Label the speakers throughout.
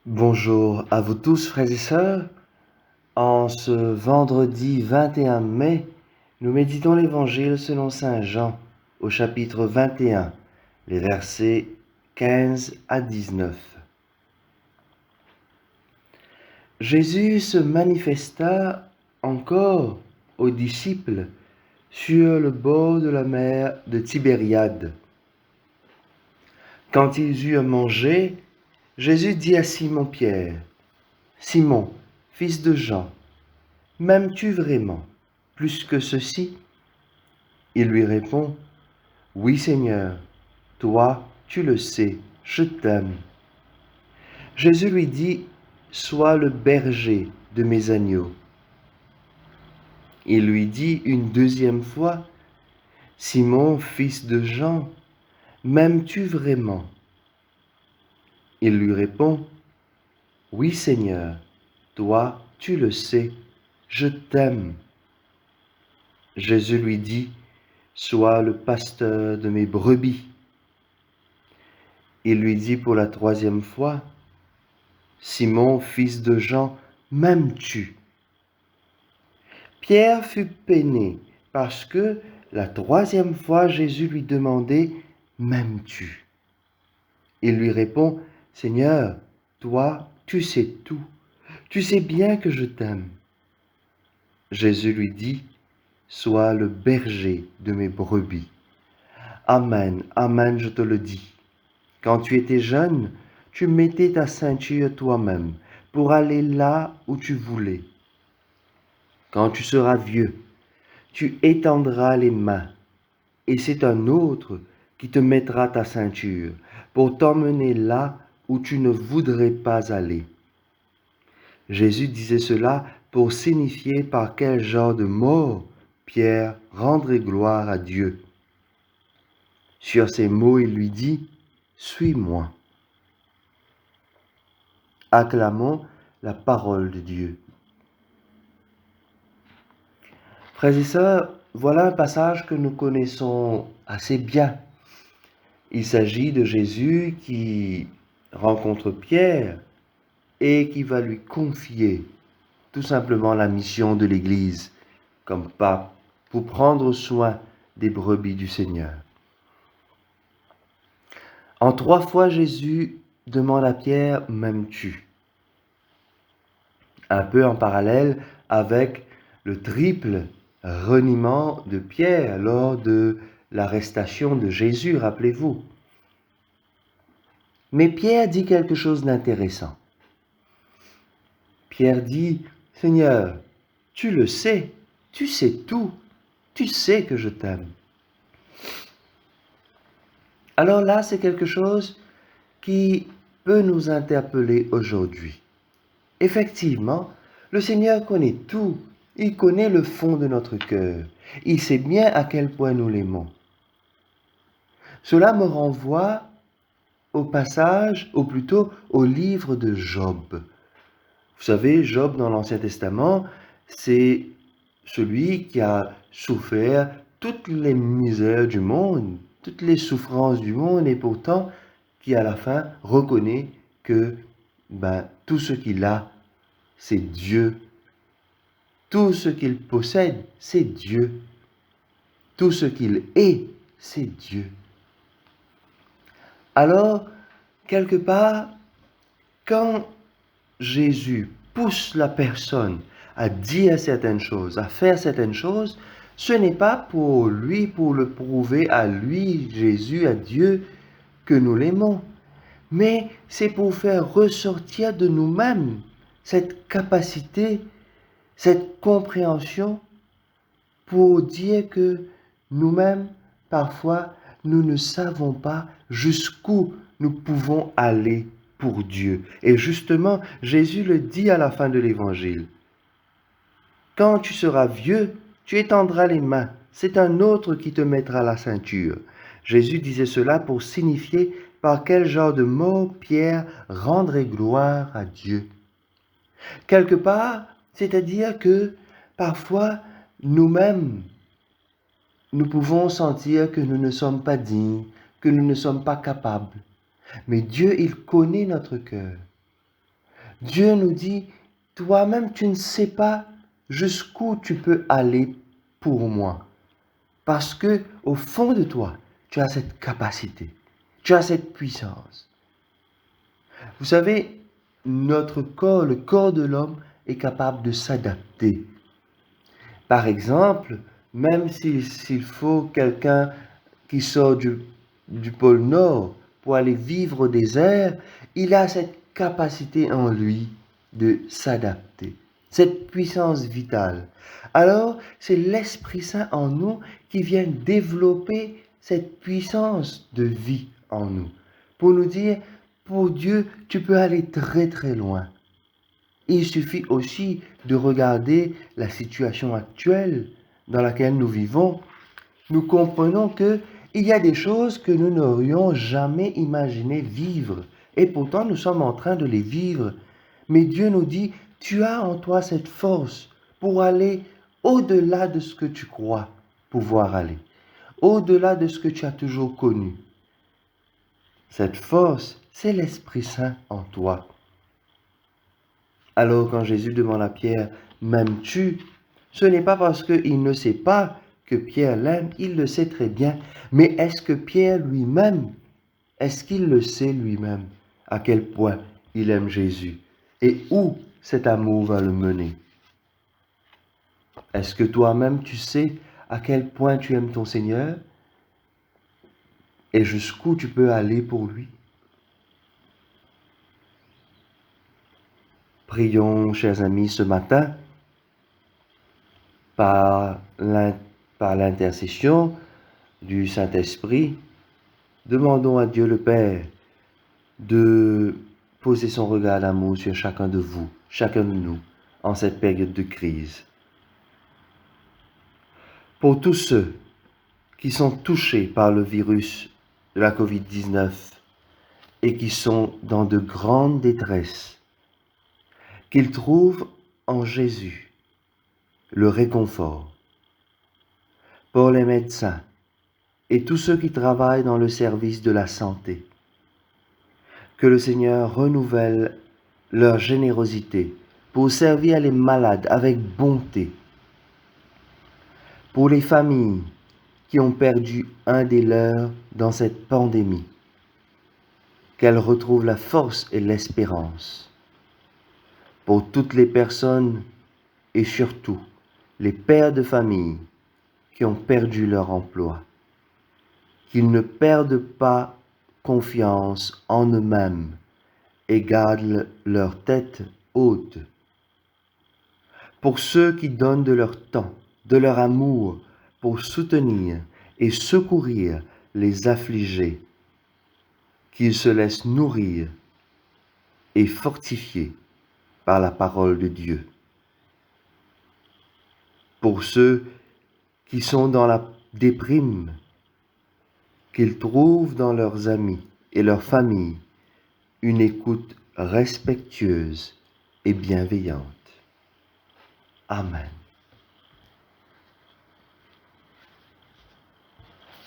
Speaker 1: Bonjour à vous tous, frères et sœurs. En ce vendredi 21 mai, nous méditons l'Évangile selon Saint Jean, au chapitre 21, les versets 15 à 19. Jésus se manifesta encore aux disciples sur le bord de la mer de Tibériade. Quand ils eurent mangé, Jésus dit à Simon-Pierre, « Simon, fils de Jean, m'aimes-tu vraiment plus que ceci ?» Il lui répond, « Oui, Seigneur, toi, tu le sais, je t'aime. » Jésus lui dit, « Sois le berger de mes agneaux. » Il lui dit une deuxième fois, « Simon, fils de Jean, m'aimes-tu vraiment ?» Il lui répond, « Oui, Seigneur, toi, tu le sais, je t'aime. » Jésus lui dit, « Sois le pasteur de mes brebis. » Il lui dit pour la troisième fois, « Simon, fils de Jean, m'aimes-tu » Pierre fut peiné parce que la troisième fois Jésus lui demandait, « M'aimes-tu » Il lui répond, « Seigneur, toi, tu sais tout, tu sais bien que je t'aime. » Jésus lui dit, « Sois le berger de mes brebis. » Amen, amen, je te le dis. Quand tu étais jeune, tu mettais ta ceinture toi-même pour aller là où tu voulais. Quand tu seras vieux, tu étendras les mains et c'est un autre qui te mettra ta ceinture pour t'emmener là où tu ne voudrais pas aller. Jésus disait cela pour signifier par quel genre de mort Pierre rendrait gloire à Dieu. Sur ces mots, il lui dit, « Suis-moi. » Acclamons la parole de Dieu. Frères et sœurs, voilà un passage que nous connaissons assez bien. Il s'agit de Jésus qui rencontre Pierre et qui va lui confier tout simplement la mission de l'Église comme pape pour prendre soin des brebis du Seigneur. En 3 fois, Jésus demande à Pierre, « M'aimes-tu » Un peu en parallèle avec le triple reniement de Pierre lors de l'arrestation de Jésus, rappelez-vous. Mais Pierre dit quelque chose d'intéressant. Pierre dit, « Seigneur, tu le sais, tu sais tout, tu sais que je t'aime. » Alors là, c'est quelque chose qui peut nous interpeller aujourd'hui. Effectivement, le Seigneur connaît tout. Il connaît le fond de notre cœur. Il sait bien à quel point nous l'aimons. Cela me renvoie au passage, ou plutôt au livre de Job. Vous savez, Job dans l'Ancien Testament, c'est celui qui a souffert toutes les misères du monde, toutes les souffrances du monde, et pourtant qui à la fin reconnaît que tout ce qu'il a, c'est Dieu. Tout ce qu'il possède, c'est Dieu. Tout ce qu'il est, c'est Dieu. Alors, quelque part, quand Jésus pousse la personne à dire certaines choses, à faire certaines choses, ce n'est pas pour lui, pour le prouver à lui, Jésus, à Dieu, que nous l'aimons, mais c'est pour faire ressortir de nous-mêmes cette capacité, cette compréhension, pour dire que nous-mêmes, parfois, nous ne savons pas jusqu'où nous pouvons aller pour Dieu. Et justement, Jésus le dit à la fin de l'Évangile. Quand tu seras vieux, tu étendras les mains. C'est un autre qui te mettra la ceinture. Jésus disait cela pour signifier par quel genre de mort Pierre rendrait gloire à Dieu. Quelque part, c'est-à-dire que parfois, nous-mêmes, nous pouvons sentir que nous ne sommes pas dignes, que nous ne sommes pas capables. Mais Dieu, il connaît notre cœur. Dieu nous dit, toi-même, tu ne sais pas jusqu'où tu peux aller pour moi. Parce que au fond de toi, tu as cette capacité, tu as cette puissance. Vous savez, notre corps, le corps de l'homme, est capable de s'adapter. Par exemple, même s'il faut quelqu'un qui sort du pôle Nord pour aller vivre au désert, il a cette capacité en lui de s'adapter, cette puissance vitale. Alors, c'est l'Esprit Saint en nous qui vient développer cette puissance de vie en nous, pour nous dire, pour Dieu, tu peux aller très très loin. Il suffit aussi de regarder la situation actuelle dans laquelle nous vivons. Nous comprenons que il y a des choses que nous n'aurions jamais imaginé vivre, et pourtant nous sommes en train de les vivre. Mais Dieu nous dit, tu as en toi cette force pour aller au-delà de ce que tu crois pouvoir aller, au-delà de ce que tu as toujours connu. Cette force, c'est l'Esprit Saint en toi. Alors quand Jésus demande à Pierre, m'aimes-tu? Ce n'est pas parce qu'il ne sait pas que Pierre l'aime, il le sait très bien, mais est-ce que Pierre lui-même, est-ce qu'il le sait lui-même à quel point il aime Jésus et où cet amour va le mener? Est-ce que toi-même tu sais à quel point tu aimes ton Seigneur et jusqu'où tu peux aller pour lui? Prions, chers amis, ce matin par l'intercession du Saint-Esprit. Demandons à Dieu le Père de poser son regard d'amour sur chacun de vous, chacun de nous, en cette période de crise. Pour tous ceux qui sont touchés par le virus de la COVID-19 et qui sont dans de grandes détresses, qu'ils trouvent en Jésus le réconfort. Pour les médecins et tous ceux qui travaillent dans le service de la santé, que le Seigneur renouvelle leur générosité pour servir les malades avec bonté. Pour les familles qui ont perdu un des leurs dans cette pandémie, qu'elles retrouvent la force et l'espérance. Pour toutes les personnes et surtout les pères de famille qui ont perdu leur emploi, qu'ils ne perdent pas confiance en eux-mêmes et gardent leur tête haute. Pour ceux qui donnent de leur temps, de leur amour, pour soutenir et secourir les affligés, qu'ils se laissent nourrir et fortifier par la parole de Dieu. Pour ceux qui sont dans la déprime, qu'ils trouvent dans leurs amis et leurs familles une écoute respectueuse et bienveillante. Amen.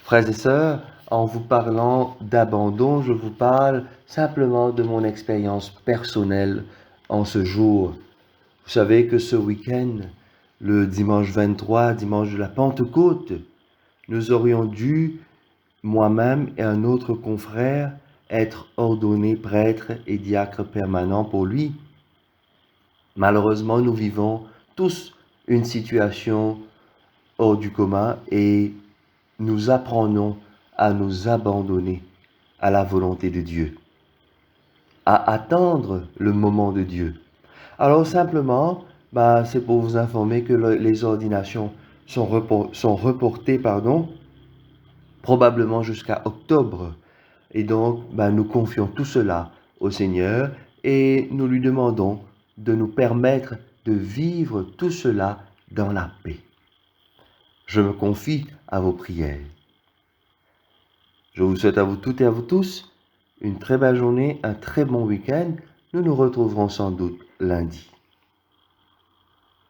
Speaker 1: Frères et sœurs, en vous parlant d'abandon, je vous parle simplement de mon expérience personnelle en ce jour. Vous savez que ce week-end, le dimanche 23, dimanche de la Pentecôte, nous aurions dû, moi-même et un autre confrère, être ordonnés prêtres et diacres permanents pour lui. Malheureusement, nous vivons tous une situation hors du commun et nous apprenons à nous abandonner à la volonté de Dieu, à attendre le moment de Dieu. Alors simplement, c'est pour vous informer que les ordinations sont reportées, probablement jusqu'à octobre. Et donc, nous confions tout cela au Seigneur et nous lui demandons de nous permettre de vivre tout cela dans la paix. Je me confie à vos prières. Je vous souhaite à vous toutes et à vous tous une très belle journée, un très bon week-end. Nous nous retrouverons sans doute lundi.